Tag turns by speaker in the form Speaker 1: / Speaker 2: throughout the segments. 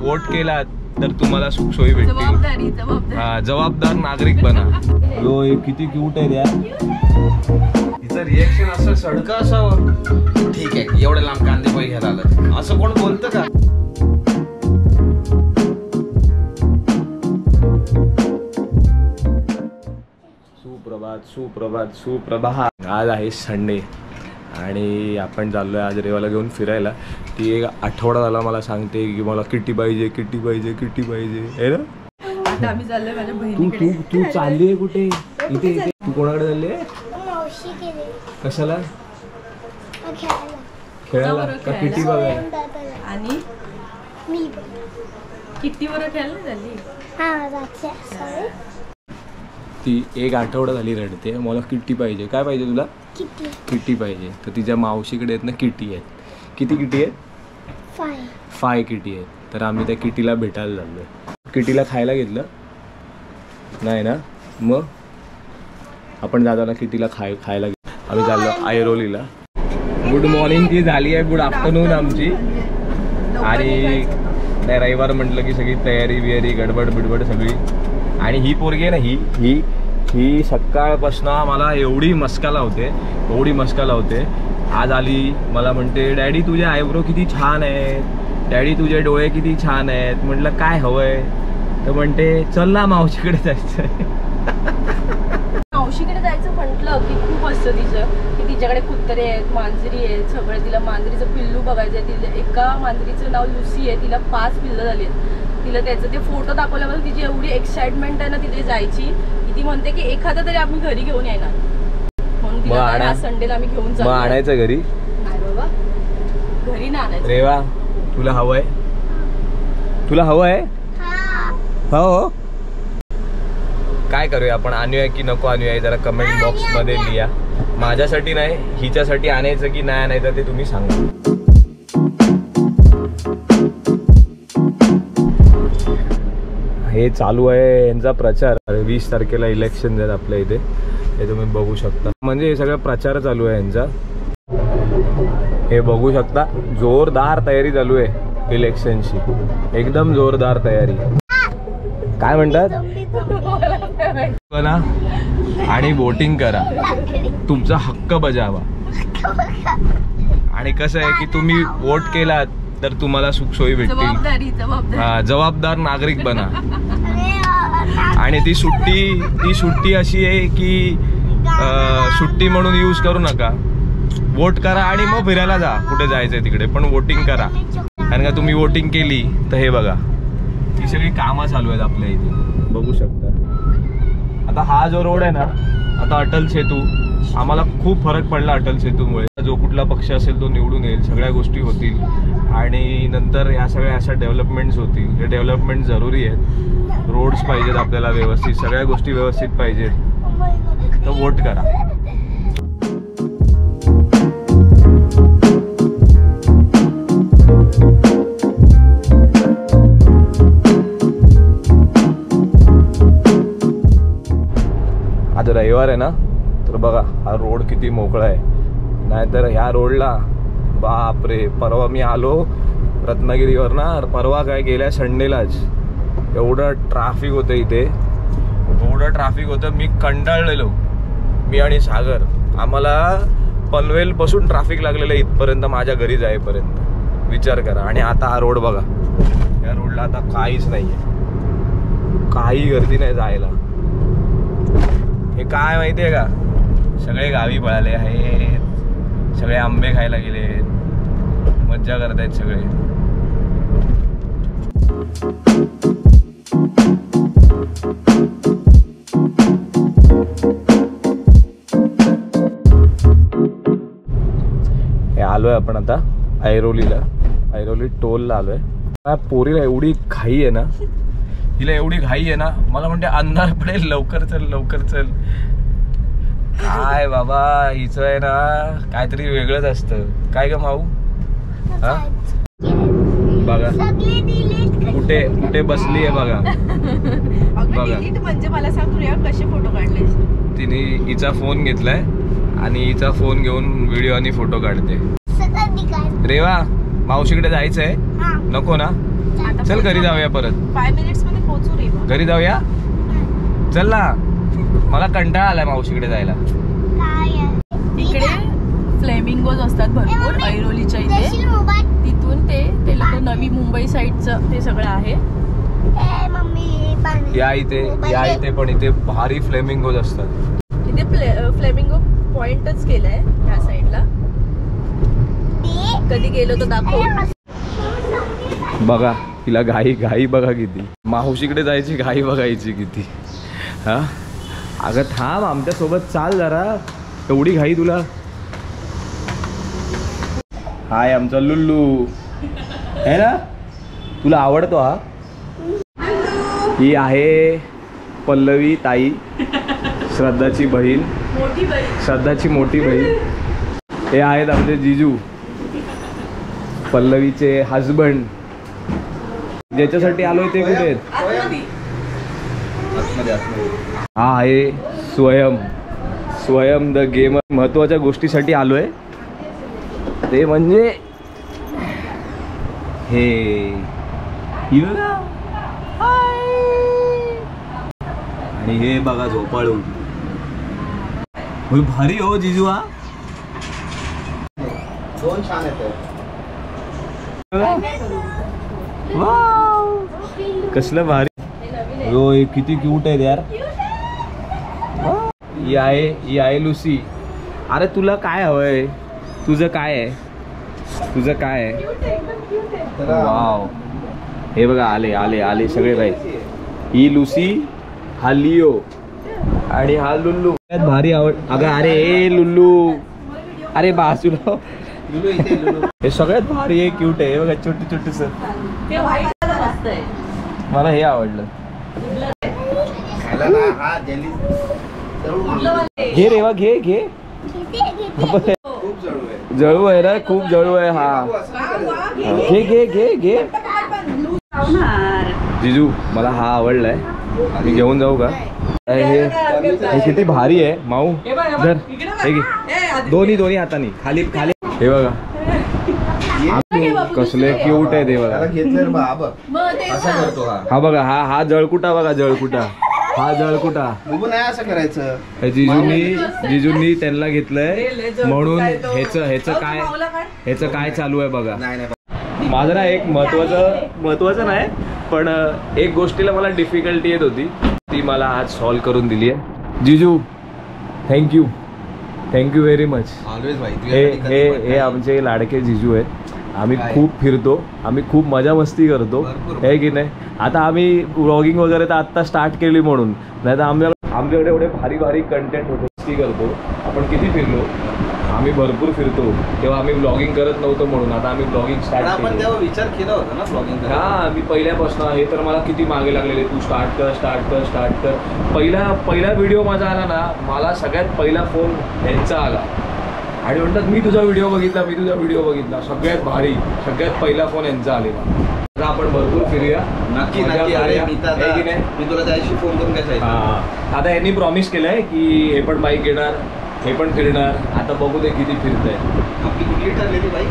Speaker 1: Vote केलात तर तुम्हाला सुखसोयी भेटतील. हा, जबाबदार नागरिक बना. हो, किती क्यूट आहे यार. हिचं रिएक्शन असं सडकं असावं. ठीक आहे, एवढं लांब कांदे पोहे घ्यायला आलं असं कोण बोलतं का? सुप्रभात सुप्रभात सुप्रभात. आज आहे संडे आणि आपण चाललोय आज रेवाला घेऊन फिरायला. ती एक आठवडा झाला मला सांगते की मला किटी पाहिजे किटी पाहिजे किटी पाहिजे आहे ना.
Speaker 2: आता आम्ही चाललोय माझ्या बहिणीकडे.
Speaker 1: तू चालली आहे कुठे? इथे इथे. तू कोणाकडे चालली आहे? कशाला? खेळायला का किटी बघायला?
Speaker 2: आणि मी किटीवर खेळायला झाली.
Speaker 1: ती एक आठवडा झाली रडते मला किटी पाहिजे. काय पाहिजे तुला? किटी पाहिजे. तर तिच्या मावशीकडे आहेत ना किटी आहेत. किती किटी आहेत? 5 किटी आहेत. तर आम्ही त्या किटीला भेटायला चाललोय. किटीला खायला घेतलं नाही ना, मग आपण जाताना किटीला खायला घेतलं. आम्ही चाललो ऐरोलीला. गुड मॉर्निंग ती झाली आहे गुड आफ्टरनून आमची. आणि नाही रविवार म्हटलं की सगळी तयारी बियारी गडबड बिडबड सगळी. आणि ही पोरगी आहे ना ही सकाळपासून मला एवढी मस्का लावते. आज आली मला म्हणते डॅडी तुझे आयब्रो किती छान आहेत, डॅडी तुझे डोळे किती छान आहेत. म्हटलं काय हवंय? तर म्हणते चल ना मावशीकडे जायचं.
Speaker 2: मावशीकडे जायचं म्हटलं की खूप असतं तिचं की तिच्याकडे कुत्रे आहेत मांजरी आहेत सगळं. तिला मांजरीचं पिल्लू बघायचं आहे. तिला एका मांजरीचं नाव लुसी आहे. तिला 5 पिल्लं झाली आहेत. तिला त्याचं ते फोटो दाखवल्यावर तिची एवढी एक्साइटमेंट आहे ना तिथे जायची. ती म्हणते की एखादा तरी आम्ही घरी घेऊन येणार. म्हणून तिला संडेला आम्ही घेऊन जाऊ.
Speaker 1: आणायचं घरी?
Speaker 2: नाही बाबा, घरी नाही आणायचं.
Speaker 1: रेवा तुला हवंय? तुला हवंय? हो. काय करूया आपण? आणूया की नको आणूया जरा कमेंट बॉक्स मध्ये लिहा. माझ्यासाठी नाही हिच्यासाठी आणायचं की नाही आणायचं ते तुम्ही सांगा. हे चालू आहे यांचा प्रचार. 20 तारखेला इलेक्शन आहेत आपल्या इथे. हे तुम्ही बघू शकता. म्हणजे हे सगळं प्रचार चालू आहे यांचा. हे बघू शकता जोरदार तयारी चालू आहे इलेक्शनची. एकदम जोरदार तयारी. काय म्हणतात? ना आणि वोटिंग करा. तुमचा हक्क बजावा. आणि कसं आहे की तुम्ही वोट केलात तर तुम्हाला सुखसोयी भेटतील. जबाबदार नागरिक बना. आणि ती सुट्टी अशी आहे की सुट्टी म्हणून यूज करू नका. वोट करा आणि मग फिरायला जा कुठे जायचंय तिकडे, पण वोटिंग करा. कारण का तुम्ही वोटिंग केली तर हे बघा ही सगळी कामं चालू आहेत आपल्या इथे बघू शकता. आता हा जो रोड आहे ना, आता अटल सेतू, आम्हाला खूप फरक पडला अटल सेतूमुळे. जो कुठला पक्ष असेल तो निवडून येईल, सगळ्या गोष्टी होतील आणि नंतर या सगळ्या अशा डेव्हलपमेंट्स होतील. हे डेव्हलपमेंट जरुरी आहेत. रोड्स पाहिजेत आपल्याला व्यवस्थित, सगळ्या गोष्टी व्यवस्थित पाहिजेत. तर वोट करा. आज रविवार आहे ना, तर बघा हा रोड किती मोकळा आहे. नाहीतर ह्या रोडला बापरे, परवा मी आलो रत्नागिरीवर ना, परवा काय गेल्या संडेलाच एवढं ट्रॅफिक होतं इथे, एवढं ट्रॅफिक होतं. मी कंटाळलेलो, मी आणि सागर. आम्हाला पनवेलपासून ट्रॅफिक लागलेलं इथपर्यंत माझ्या घरी जाईपर्यंत. विचार करा. आणि आता हा रोड बघा, या रोडला आता काहीच नाही आहे, काही गर्दी नाही जायला. हे काय माहिती आहे का, सगळे गावी पळाले आहेत, सगळे आंबे खायला गेले, मज्जा करत आहेत सगळे. हे आलोय आपण आता ऐरोलीला. ऐरोली टोलला आलोय. पोरीला एवढी घाई आहे ना, हिला एवढी घाई आहे ना, मला म्हणते अंधार पडेल, लवकर चल लवकर चल. काय बाबा हिचं आहे ना काहीतरी वेगळंच असतं. काय ग माऊ? हा बघा कुठे कुठे बसली आहे बघा.
Speaker 2: बघा म्हणजे मला सांग तुला कसे फोटो काढले.
Speaker 1: तिने हिचा फोन घेतलाय आणि हिचा फोन घेऊन व्हिडिओ आणि फोटो काढते. रेवा मावशीकडे जायचंय? नको ना? चल घरी जाऊया परत.
Speaker 2: 5 मिनिट्स मध्ये पोहोचू रे.
Speaker 1: घरी जाऊया चल ना. मला कंटाळा आलाय मावशीकडे जायला.
Speaker 2: तिकडे फ्लेमिंगोज असतात भरपूर ऐरोलीच्या इथे. तिथून ते लोक नवी मुंबई साईडचं ते सगळं आहे.
Speaker 1: या इथे पण इथे भारी फ्लेमिंगोज असतात.
Speaker 2: इथे फ्लेमिंगो पॉइंटच केलाय ह्या साईडला. कधी गेलो तर दाखव.
Speaker 1: बघा तिला घाई बघा किती. मावशीकडे जायची घाई बघायची किती. हा अगं थांब आमच्या सोबत चाल जरा. एवढी घाई तुला. हाय आमचा लुल्लू आहे ना. तुला आवडतो हा. ही आहे पल्लवी ताई, श्रद्धाची बहीण, श्रद्धाची मोठी बहीण. हे आहेत आमचे जिजू, पल्लवीचे हजबंड. ज्याच्यासाठी आलोय ते कुठे आहेत. हा आहे स्वयं द गेमर. महत्वाच्या गोष्टीसाठी आलोय ते म्हणजे हे आणि हे बघा झोपाळू. भारी हो जिजू. हा दोन छान येत. कसलं भारी हो. किती क्यूट आहे यार. ही आहे लुसी. अरे तुला काय हवंय. तुझं काय आहे. वाव. हे बघा आले सगळे बाई. ही लुसी, हा लिओ आणि हा लुल्लू. भारी आवड. अगं अरे लुल्लू. अरे बाजूला हे सगळ्यात भारी आहे. क्यूट आहे. बघा छोटूस. मला हे आवडलं. घे रेवा घे. जळू आहे ना. खूप जळू आहे हा. घे. जिजू मला हा आवडलाय. मी घेऊन जाऊ का. हे किती भारी आहे माऊ. धर हे घे. दोन्ही हातानी खाली. हे बघा कसले क्यूट आहे ते बघा. हा बघा हा जळकुटा बघा. हा जळकुटा असं करायचं. जिजूंनी त्यांना घेतलंय म्हणून ह्याचं काय चालू आहे बघा. माझं ना एक महत्वाचं नाही पण एक गोष्टीला मला डिफिकल्टी येत होती ती मला आज सॉल्व्ह करून दिली आहे. जिजू थँक्यू व्हेरी मच. हे आमचे लाडके जिजू आहेत. आम्ही खूप फिरतो. आम्ही खूप मजा मस्ती करतो आहे की नाही. आता आम्ही व्लॉगिंग वगैरे तर आत्ता स्टार्ट केली म्हणून. नाही तर आमच्याकडे एवढे भारी कंटेंट होते. मस्ती करतो. आपण किती फिरलो. आम्ही भरपूर फिरतो. तेव्हा आम्ही व्लॉगिंग करत नव्हतो म्हणून आता आम्ही व्लॉगिंग स्टार्ट केलं. आपण तेव्हा विचार केला होता ना व्लॉगिंग. हा मी पहिल्यापासून. हे तर मला किती मागे लागलेले. तू स्टार्ट कर. पहिला व्हिडिओ माझा आला ना. मला सगळ्यात पहिला फोन यांचा आला आणि म्हणतात मी तुझा व्हिडिओ बघितला. सगळ्यात भारी सगळ्यात पहिला फोन यांचा आलेला. आता आपण भरपूर फिरूया. नक्की. मी तुला त्याशी फोन करून काय. आता यांनी प्रॉमिस केलंय की हे पण बाईक घेणार, हे पण फिरणार. आता बघू दे किती फिरतंय. आपली कुठली ठरलेली बाईक.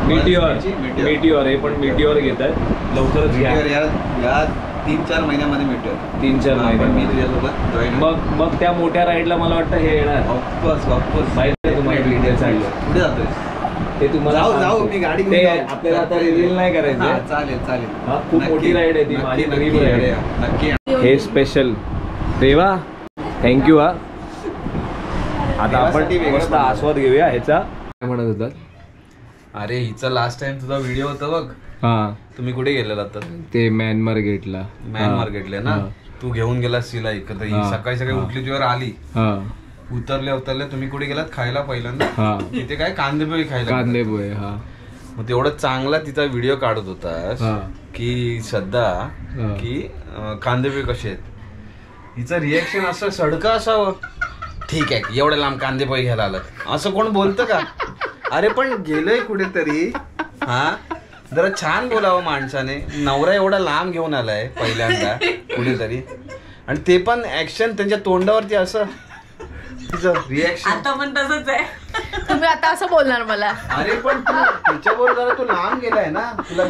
Speaker 1: मिटिओर. हे पण मिटिओर घेत आहेत. लवकरच घ्या. या 3-4 महिन्यामध्ये मिटिओर. 3-4 महिने मी तुझ्यासोबत. मग त्या मोठ्या राईडला मला वाटतं हे येणार. वापस माहिती तुम्हाला डिटेल सांगितलं. कुठे जातोय ते तुम्हाला जाऊ. मी गाडी आपल्याला आता रिव्हील नाही करायचं. चालेल. हा खूप मोठी राईड आहे ती. माझी ड्रीम राईड आहे. नक्की. हे स्पेशल देवा. थँक्यू. हा आता आपण मस्त आस्वाद घेऊया ह्याचा. काय म्हणत होतात.
Speaker 3: अरे हिचा लास्ट टाइम तुझा व्हिडिओ होता बघ.
Speaker 1: हा
Speaker 3: तुम्ही कुठे गेलेला तर
Speaker 1: ते म्यानमार गेटला
Speaker 3: ना. तू घेऊन गेलास तिला इकडे. सकाळी उठली तुझ्यावर आली. उतरले तुम्ही कुठे गेलात खायला पहिल्यांदा. तिथे काय कांदेपोहे खायला.
Speaker 1: हा
Speaker 3: मग तेवढं चांगला तिचा व्हिडिओ काढत होतास की सध्या की कांदेपोहे कसे आहेत. हिचं रिएक्शन असं सडकं असावं. ठीक आहे एवढ्या लांब कांदेपोहे घ्यायला आलं असं कोण बोलतं का. अरे पण गेलोय कुठेतरी. हा जरा छान बोलावं माणसाने. नवरा एवढा लांब घेऊन आलाय पहिल्यांदा कुठेतरी आणि ते पण ऍक्शन त्यांच्या तोंडावरती असं. रिॲक्शन
Speaker 2: आता पण तसंच आहे. तुम्ही आता असं बोलणार मला?
Speaker 3: अरे पण तू तिच्याबरोबर जरा तू लांब गेलाय ना, तुला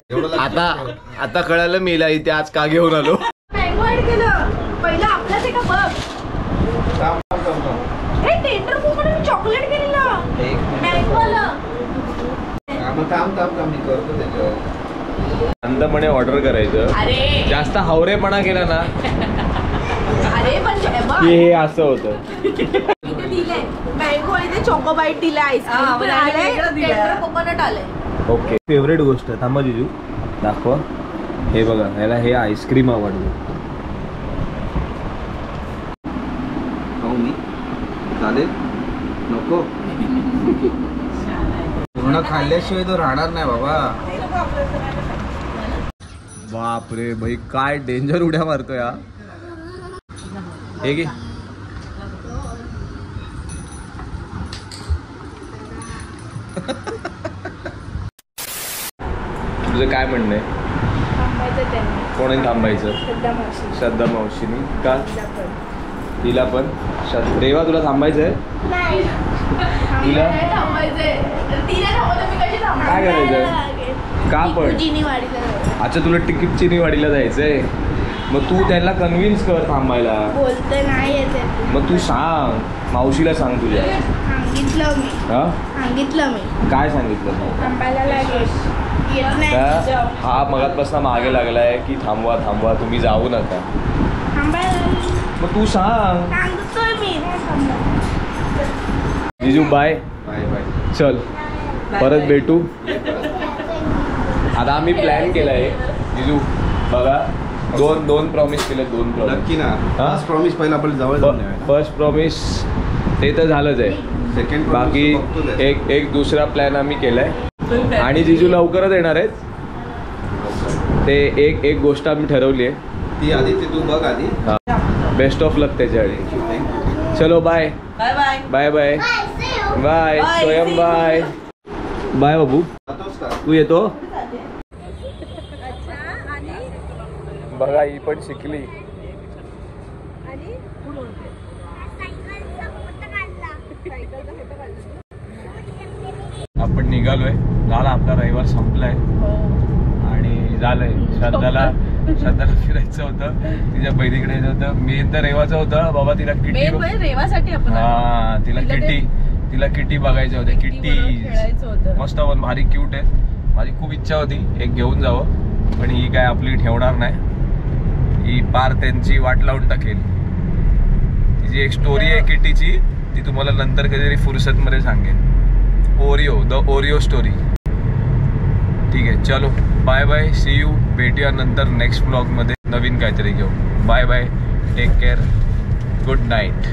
Speaker 3: घेऊन
Speaker 1: आता कळालं मीला इथे आज का घेऊन आलो.
Speaker 2: मँगो ऍड केलं पहिलं आपल्याच एका बघ. हे टेंडर कोकोनट चॉकलेट केलेलं मँगो आलं.
Speaker 3: काम मी करतो त्याच्यावर.
Speaker 1: शांतपणे ऑर्डर करायचं.
Speaker 2: अरे
Speaker 1: जास्त हावरेपणा केला ना
Speaker 2: अरे पण
Speaker 1: की हे असं होतं.
Speaker 2: इथे दिलंय मँगो आणि ते चॉकोबाईट दिलंय, आईस्क्रीम आलंय, टेंडर कोकोनट आलंय.
Speaker 1: ओके. फेवरेट गोष्ट थांबा जिजू दाखवा. हे बघा याला हे आईस्क्रीम आवडलं.
Speaker 3: खाऊ मी चालेल नको. पूर्ण खाल्ल्याशिवाय तो राहणार नाही बाबा.
Speaker 1: बापरे भाई काय डेंजर उड्या मारतोय हा. हे घे. तुझं काय म्हणणं आहे? कोणी थांबायचं? श्रद्धा मावशीनी का? तिला पण रेवा तुला थांबायचंय? तिला काय करायचं? का पण? अच्छा तुला तिकीट चिनीवाडीला जायचंय. मग तू त्यांना कन्व्हिन्स कर थांबायला.
Speaker 4: बोलते नाही येते.
Speaker 1: मग तू सांग मावशीला सांग तुझ्या.
Speaker 4: सांगितलं मी.
Speaker 1: काय सांगितलं?
Speaker 4: थांबायला लागेल. येत नाही.
Speaker 1: हा मगातपासून मागे लागलाय की थांबवा थांबवा तुम्ही जाऊ नका.
Speaker 4: थांबायला
Speaker 1: मग तू सांग.
Speaker 4: सांगतोय मी.
Speaker 1: जिजू बाय.
Speaker 3: Bye bye.
Speaker 1: चल परत भेटू. आता आम्ही प्लॅन केलाय जिजू बघा. दोन प्रॉमिस केले. 2 प्रॉमिस
Speaker 3: नक्की ना. फर्स्ट प्रॉमिस पहिला आपण जवळ जाऊन येऊया.
Speaker 1: फर्स्ट प्रॉमिस ते तर झालंच आहे.
Speaker 3: सेकंड
Speaker 1: बाकी एक दुसरा प्लॅन आम्ही केलाय आणि जिजू लवकरच येणार आहेत. ते एक गोष्ट आम्ही ठरवली आहे
Speaker 3: ती आधी ते तू बघ आधी.
Speaker 1: बेस्ट ऑफ लक त्याच्यासाठी. चलो bye
Speaker 2: bye bye
Speaker 1: bye bye bye स्वयं बाय बाय. बाबू
Speaker 3: जातोस का?
Speaker 1: तू येतो. बघा ही पण शिकली. आपण निघालोय. झाला आपला रविवार संपलाय आणि झालंय. श्रद्धाला फिरायचं होतं. तिच्या बहिणीकडे यायचं होतं. मेन तर रेवाचं होतं बाबा. तिला किटी
Speaker 2: रेवासाठी आपण
Speaker 1: हा तिला किटी बघायच्या होत्या. किटी मस्त पण भारी क्यूट आहे. माझी खूप इच्छा होती एक घेऊन जावं पण ही काय आपली ठेवणार नाही. ही पार त्यांची वाट लावून टाकेल. तिची एक स्टोरी आहे किटीची. ती तुम्हाला नंतर कधीतरी फुरसतमध्ये सांगेन. The Oreo story. ठीक आहे चलो बाय बाय. C you. भेटूया नंतर नेक्स्ट ब्लॉगमध्ये नवीन काहीतरी घेऊन. Bye bye. Take care. Good night.